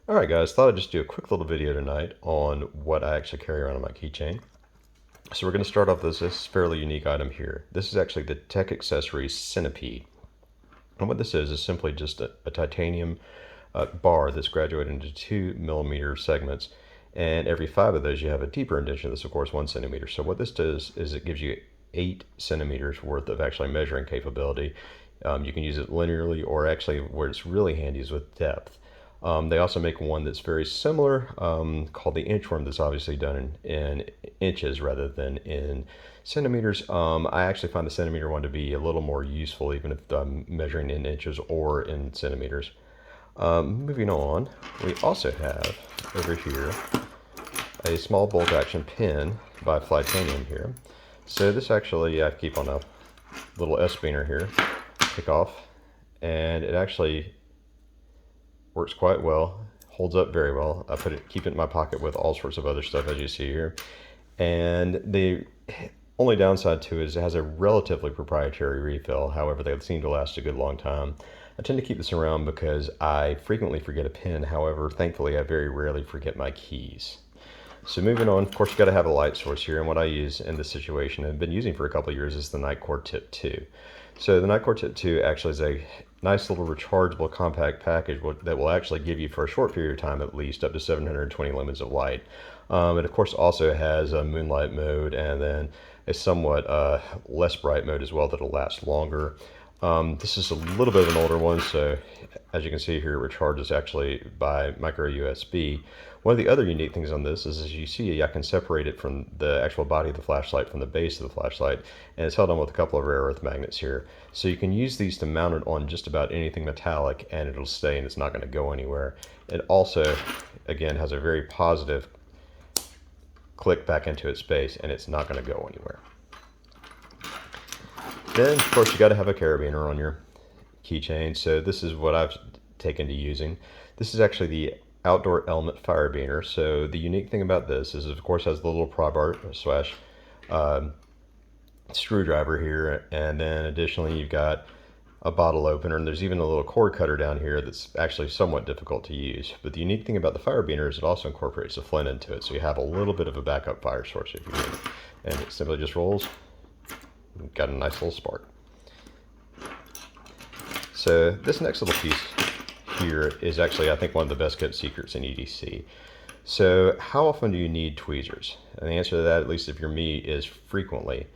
Alright guys, thought I'd just do a quick little video tonight on what I actually carry around on my keychain. So we're going to start off with this fairly unique item here. This is actually the Tec Accessories Centipede. And what this is simply just a titanium bar that's graduated into 2mm segments. And every 5 of those you have a deeper indentation that's of course 1 centimeter. So what this does is it gives you 8 centimeters worth of actually measuring capability. You can use it linearly, or actually where it's really handy is with depth. They also make one that's very similar called the inchworm, that's obviously done in inches rather than in centimeters. I actually find the centimeter one to be a little more useful, even if I'm measuring in inches or in centimeters. Moving on, we also have over here a small bolt action pin by Flytanium here. So this actually, I keep on a little S-spinner here, take off, and it actually works quite well, holds up very well. I keep it in my pocket with all sorts of other stuff, as you see here. And the only downside to it is it has a relatively proprietary refill. However, they seem to last a good long time. I tend to keep this around because I frequently forget a pin. However, thankfully, I very rarely forget my keys. So moving on, of course, you got to have a light source here. And what I use in this situation, and I've been using for a couple of years, is the Nightcore Tip 2. So the Nightcore Tip 2 actually is a nice little rechargeable compact package that will actually give you, for a short period of time at least, up to 720 lumens of light. It of course also has a moonlight mode and then a somewhat less bright mode as well that'll last longer. This is a little bit of an older one, so as you can see here, it recharges actually by micro USB. One of the other unique things on this is, as you see, I can separate it from the actual body of the flashlight from the base of the flashlight, and it's held on with a couple of rare earth magnets here. So you can use these to mount it on just about anything metallic, and it'll stay and it's not going to go anywhere. It also, again, has a very positive click back into its base, and it's not going to go anywhere. Then, of course, you got to have a carabiner on your keychain. So this is what I've taken to using. This is actually the Outdoor Element Firebiner. So the unique thing about this is, of course, has the little pry bar slash screwdriver here, and then additionally you've got a bottle opener, and there's even a little cord cutter down here that's actually somewhat difficult to use. But the unique thing about the Firebiner is it also incorporates a flint into it, so you have a little bit of a backup fire source if you need. And it simply just rolls. Got a nice little spark. So this next little piece here is actually, I think, one of the best kept secrets in EDC. So how often do you need tweezers? And the answer to that, at least if you're me, is frequently.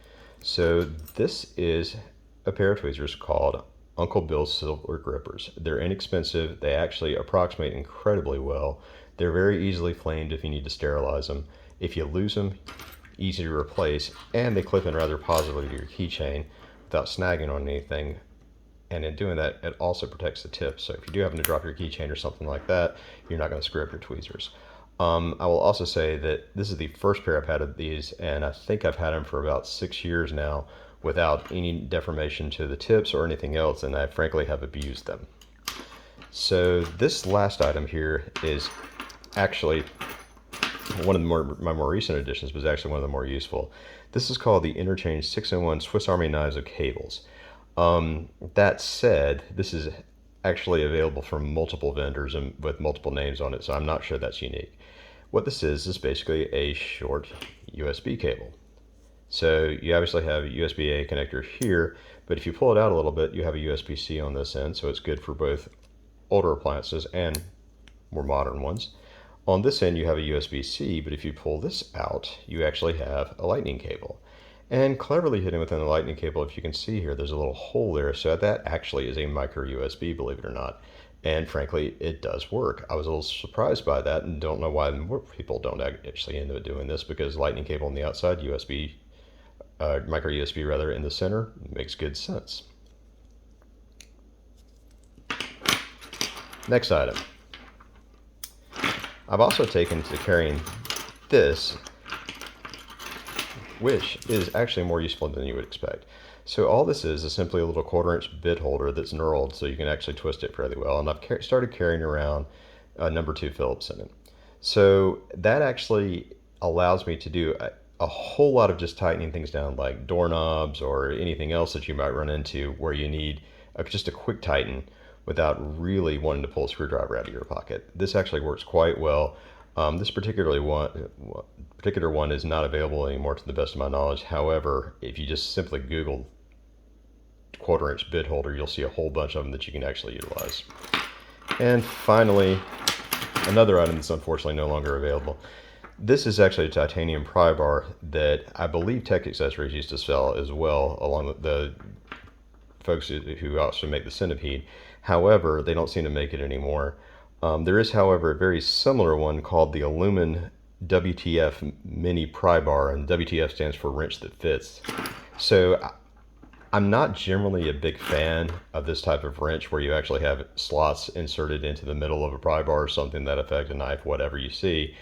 So this is a pair of tweezers called Uncle Bill's Silver Grippers. They're inexpensive. They actually approximate incredibly well. They're very easily flamed if you need to sterilize them. If you lose them, easy to replace, and they clip in rather positively to your keychain without snagging on anything. And in doing that, it also protects the tip. So if you do happen to drop your keychain or something like that, you're not going to screw up your tweezers. I will also say that this is the first pair I've had of these, and I think I've had them for about 6 years now without any deformation to the tips or anything else, and I frankly have abused them. So this last item here is actually one of my more recent additions, but actually one of the more useful. This is called the Interchange 601 Swiss Army Knives of Cables. That said, this is actually available from multiple vendors and with multiple names on it, so I'm not sure that's unique. What this is basically a short USB cable. So you obviously have a USB-A connector here, but if you pull it out a little bit, you have a USB-C on this end, so it's good for both older appliances and more modern ones. On this end, you have a USB-C, but if you pull this out, you actually have a lightning cable. And cleverly hidden within the lightning cable, if you can see here, there's a little hole there, so that actually is a micro USB, believe it or not. And frankly, it does work. I was a little surprised by that and don't know why more people don't actually end up doing this, because lightning cable on the outside, USB, micro USB rather, in the center, makes good sense. Next item. I've also taken to carrying this, which is actually more useful than you would expect. So all this is simply a little 1/4-inch bit holder that's knurled, so you can actually twist it fairly well. And I've started carrying around a number 2 Phillips in it. So that actually allows me to do a whole lot of just tightening things down, like doorknobs or anything else that you might run into where you need just a quick tighten without really wanting to pull a screwdriver out of your pocket. This actually works quite well. This particular one is not available anymore to the best of my knowledge. However, if you just simply Google 1/4 inch bit holder, you'll see a whole bunch of them that you can actually utilize. And finally, another item that's unfortunately no longer available. This is actually a titanium pry bar that I believe Tec Accessories used to sell as well, along with the folks who also make the Centipede. However, they don't seem to make it anymore. There is, however, a very similar one called the Alumin WTF Mini Pry Bar, and WTF stands for wrench that fits. So I'm not generally a big fan of this type of wrench where you actually have slots inserted into the middle of a pry bar or something that affect a knife, whatever you see,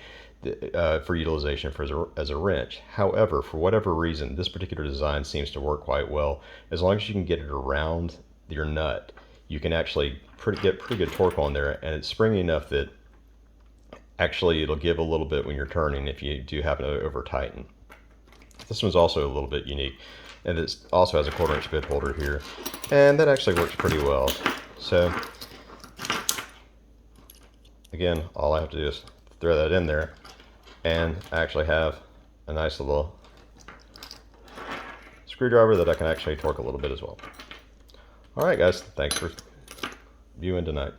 for utilization as a wrench. However, for whatever reason, this particular design seems to work quite well. As long as you can get it around your nut, you can actually get pretty good torque on there, and it's springy enough that actually it'll give a little bit when you're turning if you do happen to over tighten. This one's also a little bit unique, and it also has a 1/4 inch bit holder here, and that actually works pretty well. So again, all I have to do is throw that in there, and I actually have a nice little screwdriver that I can actually torque a little bit as well. All right, guys, thanks for viewing tonight.